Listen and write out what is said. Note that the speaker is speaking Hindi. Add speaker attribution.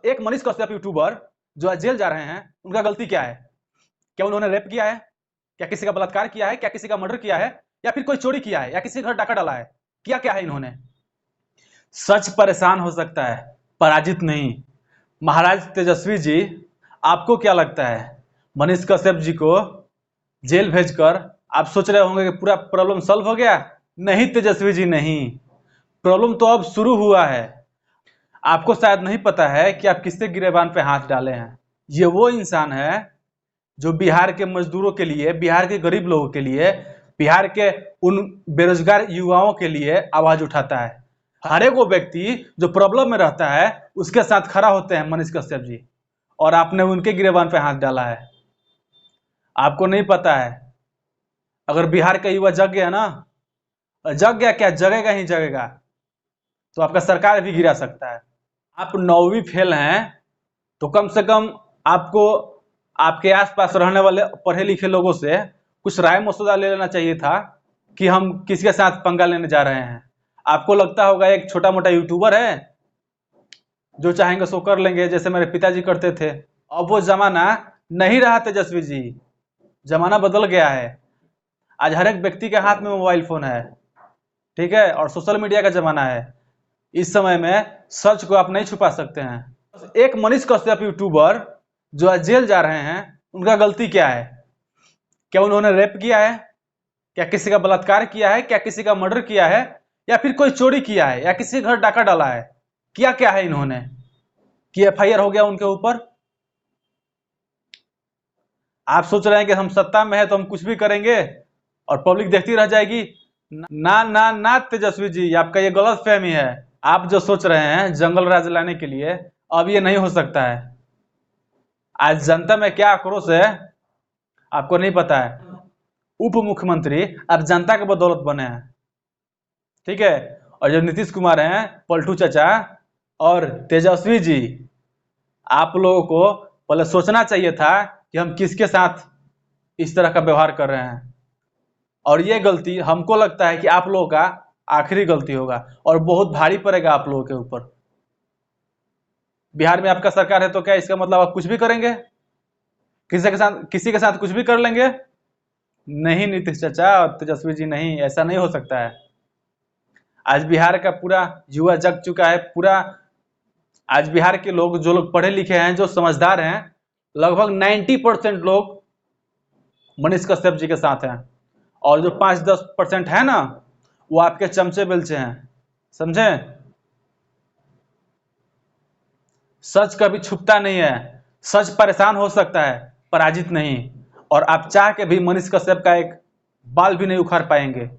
Speaker 1: एक मनीष कश्यप यूट्यूबर जो आज जेल जा रहे हैं, उनका गलती क्या है? क्या उन्होंने रेप किया है? क्या किसी का बलात्कार किया है? क्या किसी का मर्डर किया है? या फिर कोई चोरी किया है? या किसी के घर डाका डाला है? क्या है इन्होंने? सच परेशान हो सकता है, पराजित नहीं। महाराज तेजस्वी जी, आपको क्या लगता है मनीष कश्यप जी को जेल भेजकर आप सोच रहे होंगे कि पूरा प्रॉब्लम सॉल्व हो गया? नहीं तेजस्वी जी, नहीं। प्रॉब्लम तो अब शुरू हुआ है। आपको शायद नहीं पता है कि आप किसके गिरेबान पे हाथ डाले हैं। ये वो इंसान है जो बिहार के मजदूरों के लिए, बिहार के गरीब लोगों के लिए, बिहार के उन बेरोजगार युवाओं के लिए आवाज उठाता है। हर एक वो व्यक्ति जो प्रॉब्लम में रहता है उसके साथ खड़ा होते हैं मनीष कश्यप जी, और आपने उनके गिरेबान पे हाथ डाला है। आपको नहीं पता है, अगर बिहार का युवा जग गया ना, जग गया क्या, जगेगा ही जगेगा, तो आपका सरकार भी गिरा सकता है। आप 9वीं फेल हैं तो कम से कम आपको आपके आसपास रहने वाले पढ़े लिखे लोगों से कुछ राय मसौदा ले लेना चाहिए था कि हम किसके साथ पंगा लेने जा रहे हैं। आपको लगता होगा एक छोटा मोटा यूट्यूबर है, जो चाहेंगे सो कर लेंगे, जैसे मेरे पिताजी करते थे। अब वो जमाना नहीं रहा तेजस्वी जी, जमाना बदल गया है। आज हर एक व्यक्ति के हाथ में मोबाइल फोन है, ठीक है, और सोशल मीडिया का जमाना है। इस समय में सच को आप नहीं छुपा सकते हैं। एक मनीष कश्यप यूट्यूबर जो आज जेल जा रहे हैं, उनका गलती क्या है? क्या उन्होंने रेप किया है? क्या किसी का बलात्कार किया है? क्या किसी का मर्डर किया है? या फिर कोई चोरी किया है? या किसी के घर डाका डाला है? क्या है इन्होंने कि एफआईआर हो गया उनके ऊपर? आप सोच रहे हैं कि हम सत्ता में है तो हम कुछ भी करेंगे और पब्लिक देखती रह जाएगी? ना ना ना तेजस्वी जी, आपका ये गलत फहमी है। आप जो सोच रहे हैं जंगल राज लाने के लिए, अब ये नहीं हो सकता है। आज जनता में क्या आक्रोश है आपको नहीं पता है। उप मुख्यमंत्री अब जनता के बदौलत बने हैं, ठीक है। और जो नीतीश कुमार हैं, पलटू चाचा और तेजस्वी जी, आप लोगों को पहले सोचना चाहिए था कि हम किसके साथ इस तरह का व्यवहार कर रहे हैं। और ये गलती हमको लगता है कि आप लोगों का आखिरी गलती होगा और बहुत भारी पड़ेगा आप लोगों के ऊपर। बिहार में आपका सरकार है तो क्या इसका मतलब आप कुछ भी करेंगे? किसी के साथ कुछ भी कर लेंगे? नहीं नीतीश चाचा और तेजस्वी जी, नहीं, ऐसा नहीं हो सकता है। आज बिहार का पूरा युवा जग चुका है, पूरा आज बिहार के लोग, जो लोग पढ़े लिखे हैं, जो समझदार हैं, लगभग 90% लोग मनीष कश्यप जी के साथ हैं। और जो 5-10% है ना, वो आपके चमचे बेलचे हैं, समझे? सच कभी छुपता नहीं है। सच परेशान हो सकता है, पराजित नहीं। और आप चाह के भी मनीष कश्यप का एक बाल भी नहीं उखाड़ पाएंगे।